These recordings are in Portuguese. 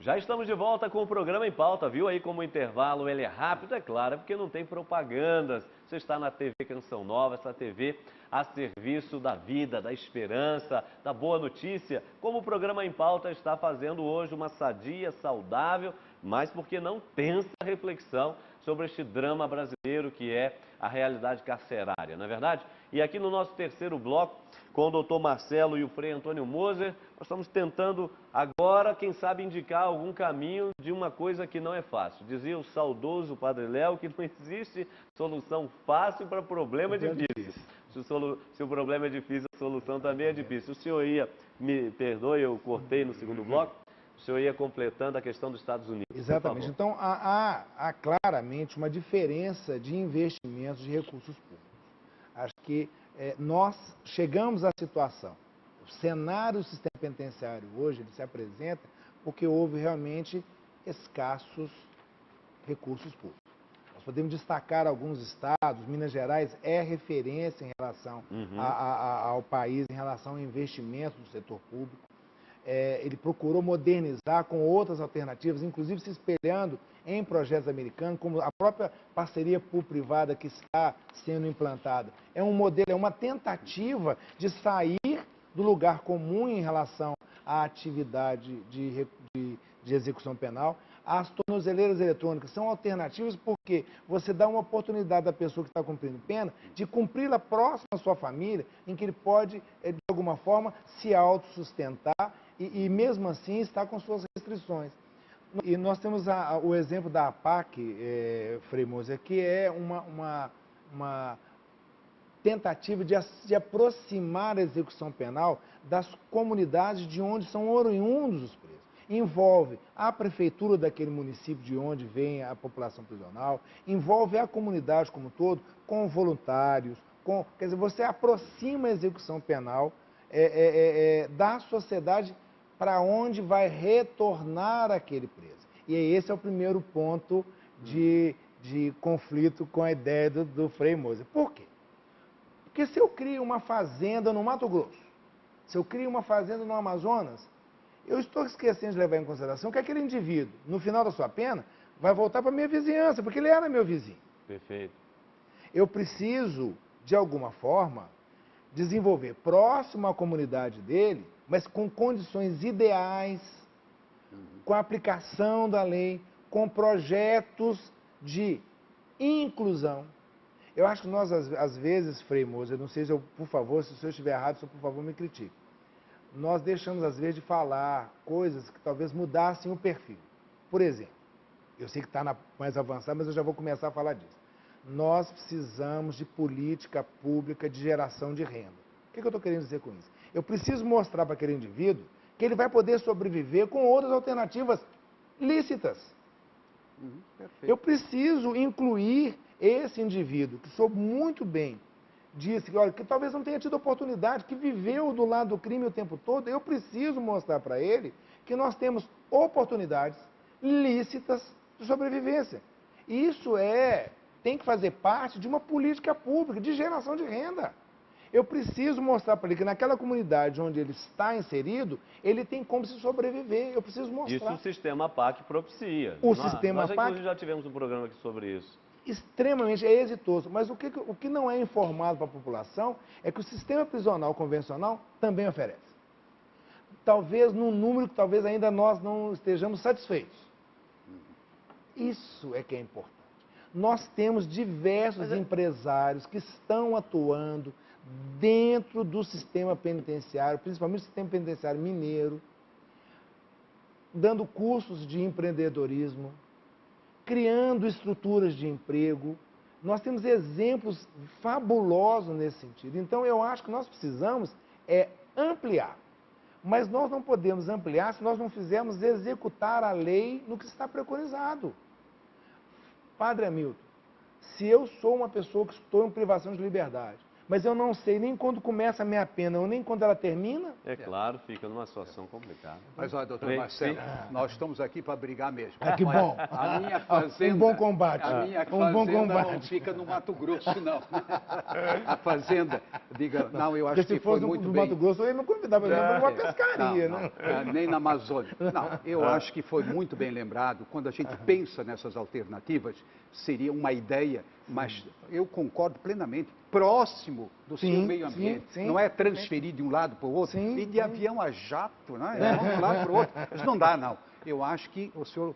Já estamos de volta com o programa em pauta, viu? Aí como o intervalo ele é rápido, é claro, porque não tem propagandas. Você está na TV Canção Nova, essa TV a serviço da vida, da esperança, da boa notícia, como o programa em pauta está fazendo hoje uma sadia, saudável, mas porque não tensa reflexão sobre este drama brasileiro que é a realidade carcerária, não é verdade? E aqui no nosso terceiro bloco, com o doutor Marcelo e o Frei Antônio Moser, nós estamos tentando agora, quem sabe, indicar algum caminho de uma coisa que não é fácil. Dizia o saudoso Padre Léo que não existe solução fácil para problema difícil. Se o problema é difícil, a solução também é difícil. O senhor ia, me perdoe, eu cortei no segundo bloco, o senhor ia completando a questão dos Estados Unidos. Exatamente. Então, há claramente uma diferença de investimentos de recursos públicos. Acho que nós chegamos à situação. O cenário do sistema penitenciário hoje ele se apresenta porque houve realmente escassos recursos públicos. Nós podemos destacar alguns estados. Minas Gerais é referência em relação ao país, em relação ao investimento do setor público. Ele procurou modernizar com outras alternativas, inclusive se espelhando em projetos americanos, como a própria parceria público-privada que está sendo implantada. É um modelo, é uma tentativa de sair do lugar comum em relação à atividade de execução penal. As tornozeleiras eletrônicas são alternativas porque você dá uma oportunidade à pessoa que está cumprindo pena de cumpri-la próximo à sua família, em que ele pode, de alguma forma, se autossustentar e mesmo assim está com suas restrições. E nós temos o exemplo da APAC, Frei Moser, que é uma tentativa de aproximar a execução penal das comunidades de onde são oriundos os presos. Envolve a prefeitura daquele município de onde vem a população prisional, envolve a comunidade como um todo, com voluntários, quer dizer, você aproxima a execução penal da sociedade para onde vai retornar aquele preso. E esse é o primeiro ponto de conflito com a ideia do Frei Moser. Por quê? Porque se eu crio uma fazenda no Mato Grosso, se eu crio uma fazenda no Amazonas, eu estou esquecendo de levar em consideração que aquele indivíduo, no final da sua pena, vai voltar para a minha vizinhança, porque ele era meu vizinho. Perfeito. Eu preciso, de alguma forma, desenvolver próximo à comunidade dele, mas com condições ideais, com a aplicação da lei, com projetos de inclusão. Eu acho que nós, às vezes, Frei Moser, não sei se eu, por favor, se o senhor estiver errado, por favor, me critique. Nós deixamos, às vezes, de falar coisas que talvez mudassem o perfil. Por exemplo, eu sei que está mais avançado, mas eu já vou começar a falar disso. Nós precisamos de política pública de geração de renda. O que eu estou querendo dizer com isso? Eu preciso mostrar para aquele indivíduo que ele vai poder sobreviver com outras alternativas lícitas. Eu preciso incluir esse indivíduo, que soube muito bem, disse que, olha, que talvez não tenha tido oportunidade, que viveu do lado do crime o tempo todo, eu preciso mostrar para ele que nós temos oportunidades lícitas de sobrevivência. Isso tem que fazer parte de uma política pública de geração de renda. Eu preciso mostrar para ele que naquela comunidade onde ele está inserido, ele tem como se sobreviver. Eu preciso mostrar. Isso o sistema PAC propicia. Nós, inclusive, já tivemos um programa aqui sobre isso. Extremamente exitoso. Mas o que não é informado para a população é que o sistema prisional convencional também oferece. Talvez num número que talvez ainda nós não estejamos satisfeitos. Isso é que é importante. Nós temos diversos empresários que estão atuando dentro do sistema penitenciário, principalmente o sistema penitenciário mineiro, dando cursos de empreendedorismo, criando estruturas de emprego. Nós temos exemplos fabulosos nesse sentido. Então, eu acho que nós precisamos ampliar. Mas nós não podemos ampliar se nós não fizermos executar a lei no que está preconizado. Padre Hamilton, se eu sou uma pessoa que estou em privação de liberdade, mas eu não sei nem quando começa a minha pena ou nem quando ela termina. É claro, fica numa situação complicada. Mas olha, doutor Marcelo, nós estamos aqui para brigar mesmo. Que bom. A minha fazenda, um bom combate. A minha fazenda não fica no Mato Grosso, não. A fazenda Diga, não, eu acho Porque que se foi fosse muito no bem. Mato Grosso, ele não convidava ele para uma pescaria, Não, né? nem na Amazônia. Não, eu acho que foi muito bem lembrado. Quando a gente pensa nessas alternativas, seria uma ideia, mas eu concordo plenamente, próximo do seu meio ambiente. sim, não é transferir de um lado para o outro, Sim, e de avião a jato, né? De um lado para o outro. Isso não dá, não. Eu acho que o senhor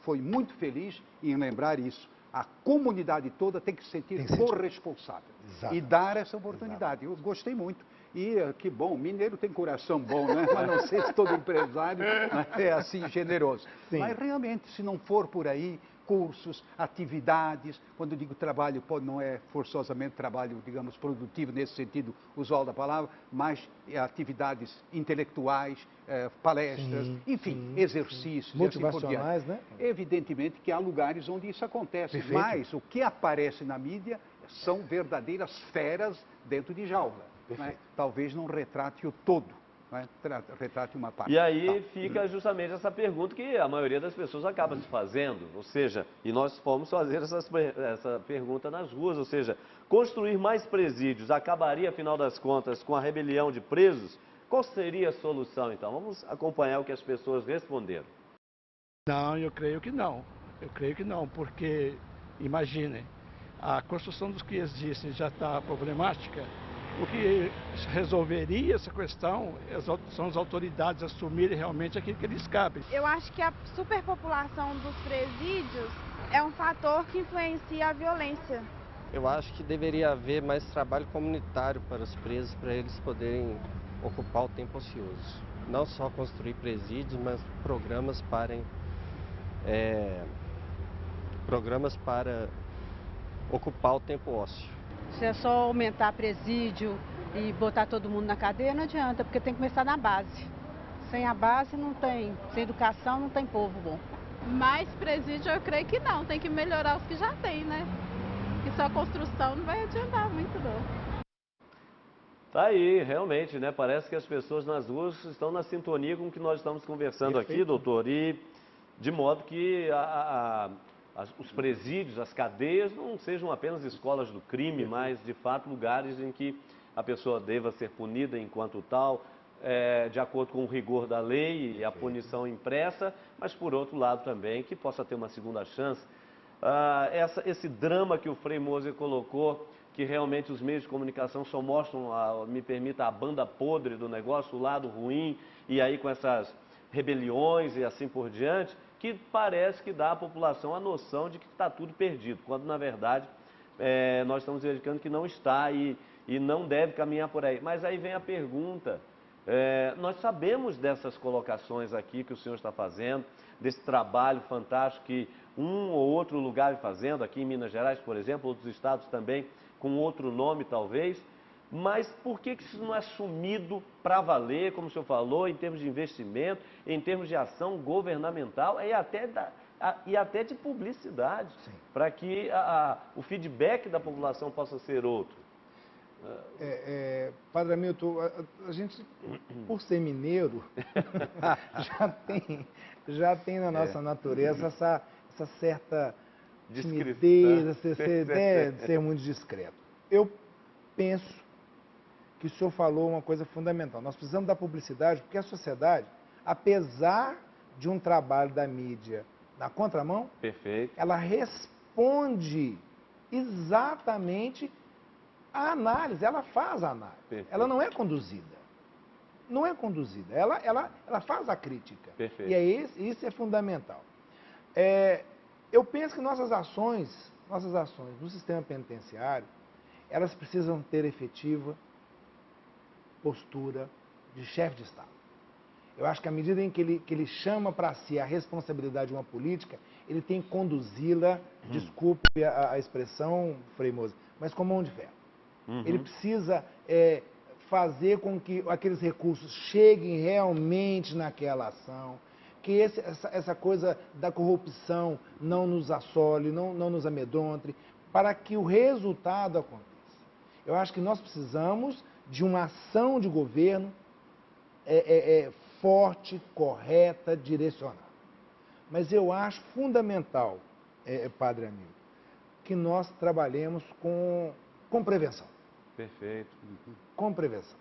foi muito feliz em lembrar isso. A comunidade toda tem que se sentir corresponsável e dar essa oportunidade. Eu gostei muito. E que bom, mineiro tem coração bom, né? Mas não sei se todo empresário é assim generoso. Sim. Mas realmente, se não for por aí, cursos, atividades, quando eu digo trabalho, não é forçosamente trabalho, digamos, produtivo nesse sentido usual da palavra, mas atividades intelectuais, palestras, enfim, exercícios e assim por motivacionais, diante. né? Evidentemente que há lugares onde isso acontece, Perfeito. mas o que aparece na mídia são verdadeiras feras dentro de jaula. Né? Talvez não retrate o todo, né? Retrate uma parte. E aí fica justamente essa pergunta que a maioria das pessoas acaba se fazendo, ou seja, e nós fomos fazer essa pergunta nas ruas, ou seja, construir mais presídios acabaria, afinal das contas, com a rebelião de presos? Qual seria a solução, então? Vamos acompanhar o que as pessoas responderam. Não, eu creio que não. Eu creio que não, porque, imaginem, a construção dos que existem já está problemática. O que resolveria essa questão são as autoridades assumirem realmente aquilo que lhes cabe. Eu acho que a superpopulação dos presídios é um fator que influencia a violência. Eu acho que deveria haver mais trabalho comunitário para os presos, para eles poderem ocupar o tempo ocioso. Não só construir presídios, mas programas para ocupar o tempo ósseo. Se é só aumentar presídio e botar todo mundo na cadeia, não adianta, porque tem que começar na base. Sem a base não tem, sem educação não tem povo bom. Mais presídio eu creio que não, tem que melhorar os que já tem, né? E só construção não vai adiantar muito não. Tá aí, realmente, né? Parece que as pessoas nas ruas estão na sintonia com o que nós estamos conversando aqui, doutor, e de modo que os presídios, as cadeias, não sejam apenas escolas do crime, mas, de fato, lugares em que a pessoa deva ser punida enquanto tal, de acordo com o rigor da lei e a punição impressa, mas, por outro lado, também, que possa ter uma segunda chance. Esse drama que o Frei Moser colocou, que realmente os meios de comunicação só mostram, me permita, a banda podre do negócio, o lado ruim, e aí com essas rebeliões e assim por diante, que parece que dá à população a noção de que está tudo perdido, quando na verdade nós estamos verificando que não está e não deve caminhar por aí. Mas aí vem a pergunta, nós sabemos dessas colocações aqui que o senhor está fazendo, desse trabalho fantástico que um ou outro lugar vem fazendo, aqui em Minas Gerais, por exemplo, outros estados também, com outro nome talvez, mas por que isso não é assumido para valer, como o senhor falou, em termos de investimento, em termos de ação governamental e até de publicidade, para que o feedback da população possa ser outro? Padre Hamilton, a gente, por ser mineiro, já tem na nossa natureza essa certa timidez, de ser muito discreto. Eu penso que o senhor falou uma coisa fundamental. Nós precisamos da publicidade, porque a sociedade, apesar de um trabalho da mídia na contramão, ela responde exatamente à análise, ela faz a análise. Ela não é conduzida. Não é conduzida. Ela faz a crítica. E isso é fundamental. Eu penso que nossas ações no sistema penitenciário, elas precisam ter efetiva postura de chefe de Estado. Eu acho que à medida em que ele chama para si a responsabilidade de uma política, ele tem que conduzi-la, desculpe a expressão, Frei Moser, mas com mão de ferro. Ele precisa fazer com que aqueles recursos cheguem realmente naquela ação, que essa coisa da corrupção não nos assole, não nos amedronte, para que o resultado aconteça. Eu acho que nós precisamos de uma ação de governo forte, correta, direcionada. Mas eu acho fundamental, Padre Hamilton, que nós trabalhemos com prevenção. Perfeito. Com prevenção.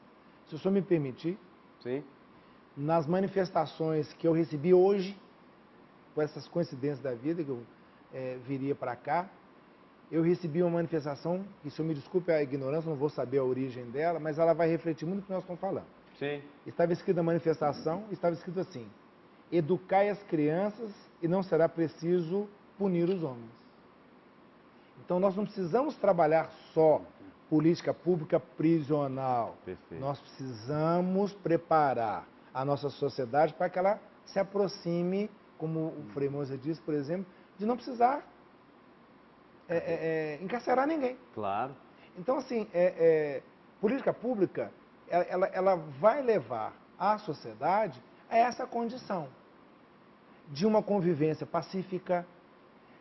Se o senhor me permitir, Sim. nas manifestações que eu recebi hoje, com essas coincidências da vida, que eu viria para cá, eu recebi uma manifestação, que se eu me desculpe a ignorância, não vou saber a origem dela, mas ela vai refletir muito o que nós estamos falando. Sim. Estava escrito na manifestação, estava escrito assim: educai as crianças e não será preciso punir os homens. Então nós não precisamos trabalhar só política pública prisional. Perfeito. Nós precisamos preparar a nossa sociedade para que ela se aproxime, como o Frei Moser disse, por exemplo, de não precisar encarcerar ninguém. Claro. Então, assim, política pública, ela vai levar a sociedade a essa condição de uma convivência pacífica,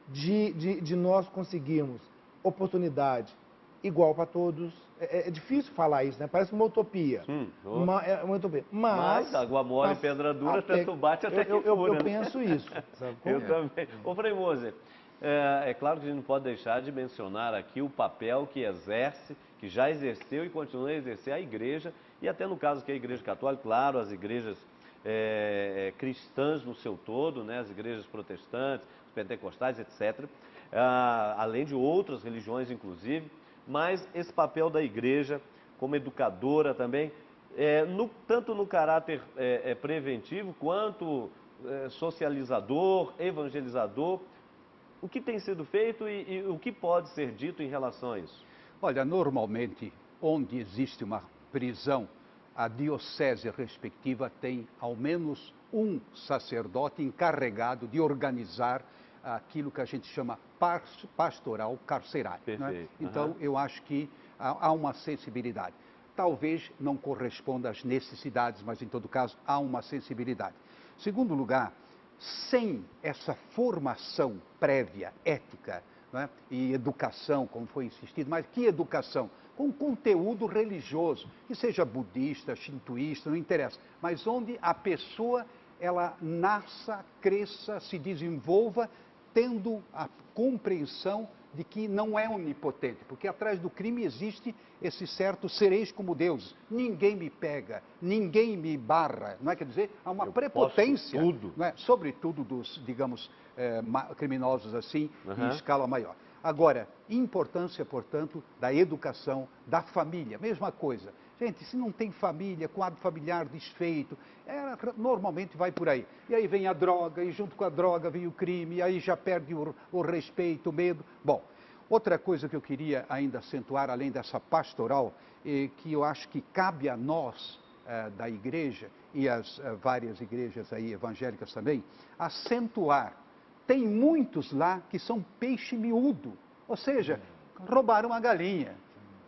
de nós conseguirmos oportunidade igual para todos. É difícil falar isso, né? Parece uma utopia. Uma utopia. Mas água mole e pedra dura, tanto bate até que fura. Eu penso isso. Sabe como? Eu também. Ô, Frei Moser, é claro que a gente não pode deixar de mencionar aqui o papel que exerce, que já exerceu e continua a exercer a igreja, e até no caso que é a igreja católica, claro, as igrejas cristãs no seu todo, né, as igrejas protestantes, pentecostais, etc., além de outras religiões, inclusive, mas esse papel da igreja como educadora também, tanto no caráter preventivo quanto socializador, evangelizador, o que tem sido feito e o que pode ser dito em relação a isso? Olha, normalmente, onde existe uma prisão, a diocese respectiva tem ao menos um sacerdote encarregado de organizar aquilo que a gente chama pastoral carcerário. Perfeito. Né? Então, eu acho que há uma sensibilidade. Talvez não corresponda às necessidades, mas, em todo caso, há uma sensibilidade. Segundo lugar, sem essa formação prévia, ética, né, e educação, como foi insistido, mas que educação? Com conteúdo religioso, que seja budista, shintoísta, não interessa, mas onde a pessoa, ela nasça, cresça, se desenvolva, tendo a compreensão de que não é onipotente, porque atrás do crime existe esse certo sereis como Deus. Ninguém me pega, ninguém me barra, não é? Quer dizer, há uma prepotência, tudo. não é? Sobretudo dos, digamos, criminosos assim, em escala maior. Agora, importância, portanto, da educação, da família, mesma coisa. Gente, se não tem família, quadro familiar desfeito, normalmente vai por aí. E aí vem a droga, e junto com a droga vem o crime, e aí já perde o respeito, o medo. Bom, outra coisa que eu queria ainda acentuar, além dessa pastoral, que eu acho que cabe a nós, da igreja, e as várias igrejas aí evangélicas também, acentuar. Tem muitos lá que são peixe miúdo, ou seja, roubaram uma galinha,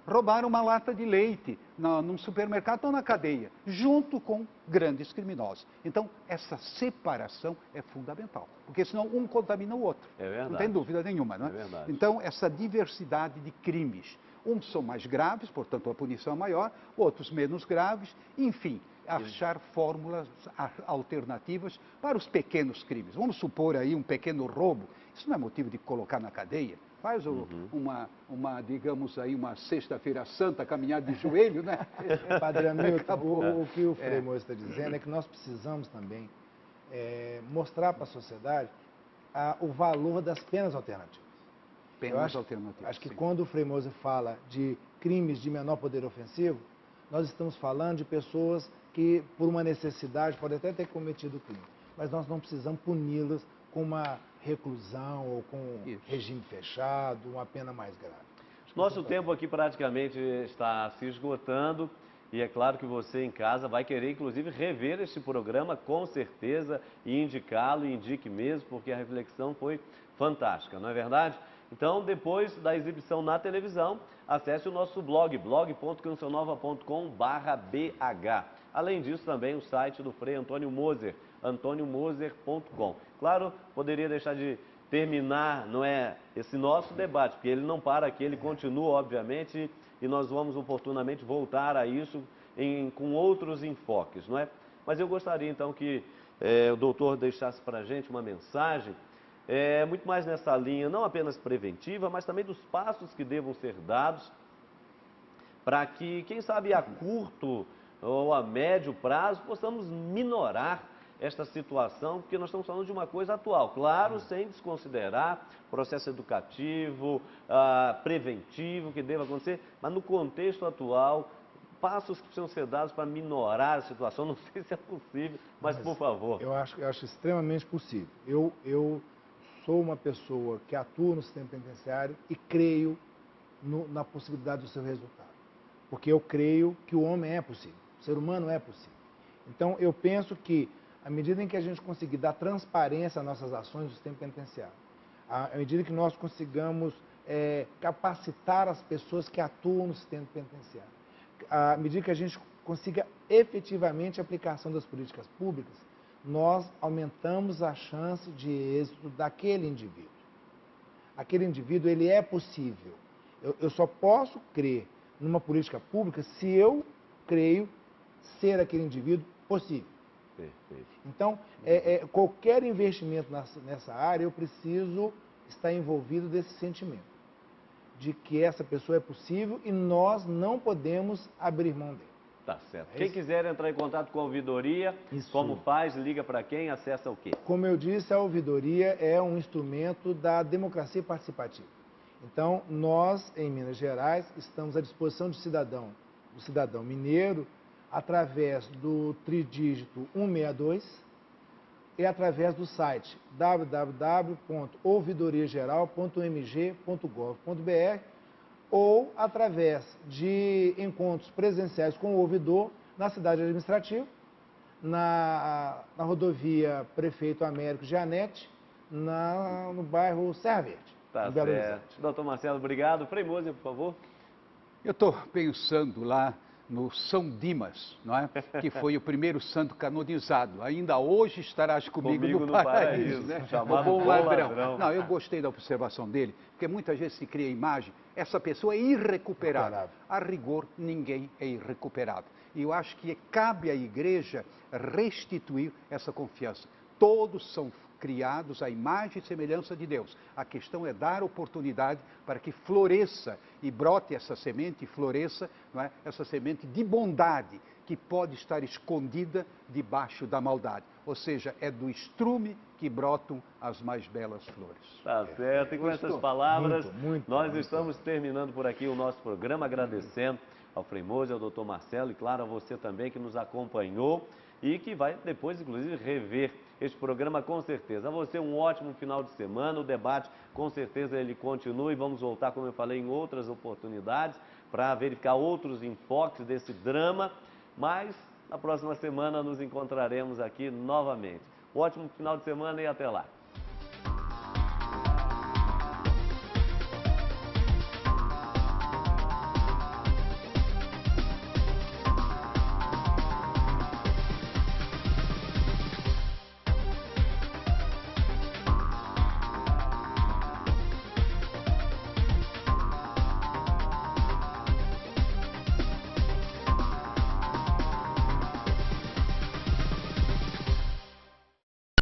roubaram uma lata de leite num supermercado ou na cadeia, junto com grandes criminosos. Então, essa separação é fundamental, porque senão um contamina o outro. É verdade. Não tem dúvida nenhuma, não é? É verdade. Então, essa diversidade de crimes. Uns são mais graves, portanto a punição é maior, outros menos graves, enfim, achar fórmulas alternativas para os pequenos crimes. Vamos supor aí um pequeno roubo, isso não é motivo de colocar na cadeia. Faz digamos aí, uma sexta-feira santa, caminhar de joelho, né? Padre Hamilton, o que o Frei Moser está dizendo é que nós precisamos também mostrar para a sociedade o valor das penas alternativas. Acho que quando o Frei Moser fala de crimes de menor poder ofensivo, nós estamos falando de pessoas que, por uma necessidade, podem até ter cometido crime, mas nós não precisamos puni-las com uma reclusão ou com regime fechado, uma pena mais grave. Nosso tempo aqui praticamente está se esgotando e é claro que você em casa vai querer, inclusive, rever este programa com certeza e indicá-lo, e indique mesmo, porque a reflexão foi fantástica, não é verdade? Então, depois da exibição na televisão, acesse o nosso blog, blog.cancionnova.com/bh. Além disso, também o site do Frei Antônio Moser, antoniomoser.com. Claro, poderia deixar de terminar, não é, esse nosso debate, porque ele não para aqui, ele continua, obviamente, e nós vamos oportunamente voltar a isso com outros enfoques, não é? Mas eu gostaria, então, que o doutor deixasse para a gente uma mensagem, muito mais nessa linha, não apenas preventiva, mas também dos passos que devam ser dados para que, quem sabe, a curto ou a médio prazo, possamos minorar esta situação, porque nós estamos falando de uma coisa atual, claro, sem desconsiderar processo educativo, preventivo que deva acontecer, mas no contexto atual, passos que precisam ser dados para minorar a situação, não sei se é possível, mas por favor. Eu acho extremamente possível. Eu sou uma pessoa que atua no sistema penitenciário e creio na possibilidade do seu resultado, porque eu creio que o homem é possível, o ser humano é possível. Então, eu penso que, à medida em que a gente conseguir dar transparência às nossas ações no sistema penitenciário, à medida que nós consigamos capacitar as pessoas que atuam no sistema penitenciário, à medida que a gente consiga efetivamente a aplicação das políticas públicas, nós aumentamos a chance de êxito daquele indivíduo. Aquele indivíduo, ele é possível. Eu só posso crer numa política pública se eu creio ser aquele indivíduo possível. Perfeito. Então, qualquer investimento nessa área, eu preciso estar envolvido desse sentimento, de que essa pessoa é possível e nós não podemos abrir mão dele. Tá certo. Quem quiser entrar em contato com a ouvidoria, como faz? Liga para quem? Acessa o quê? Como eu disse, a ouvidoria é um instrumento da democracia participativa. Então, nós, em Minas Gerais, estamos à disposição do cidadão mineiro, através do tridígito 162 e através do site www.ouvidoriageral.mg.gov.br ou através de encontros presenciais com o ouvidor na cidade administrativa, na rodovia Prefeito Américo Gianetti, no bairro Serra Verde. Tá certo. Doutor Marcelo, obrigado. Frei Moser, por favor. Eu estou pensando lá no São Dimas, não é? Que foi o primeiro santo canonizado. Ainda hoje estarás comigo no paraíso, né? Chamado o bom ladrão. ladrão. Não, eu gostei da observação dele, porque muitas vezes se cria a imagem, essa pessoa é irrecuperável. A rigor, ninguém é irrecuperável. E eu acho que cabe à igreja restituir essa confiança. Todos são criados à imagem e semelhança de Deus. A questão é dar oportunidade para que floresça e brote essa semente e floresça, não é? Essa semente de bondade que pode estar escondida debaixo da maldade. Ou seja, é do estrume que brotam as mais belas flores. Tá certo. E com essas palavras, nós estamos terminando por aqui o nosso programa, agradecendo ao Frei Moser, ao doutor Marcelo e, claro, a você também que nos acompanhou e que vai depois, inclusive, rever este programa com certeza. A você um ótimo final de semana, o debate com certeza ele continua e vamos voltar, como eu falei, em outras oportunidades para verificar outros enfoques desse drama, mas na próxima semana nos encontraremos aqui novamente. Um ótimo final de semana e até lá.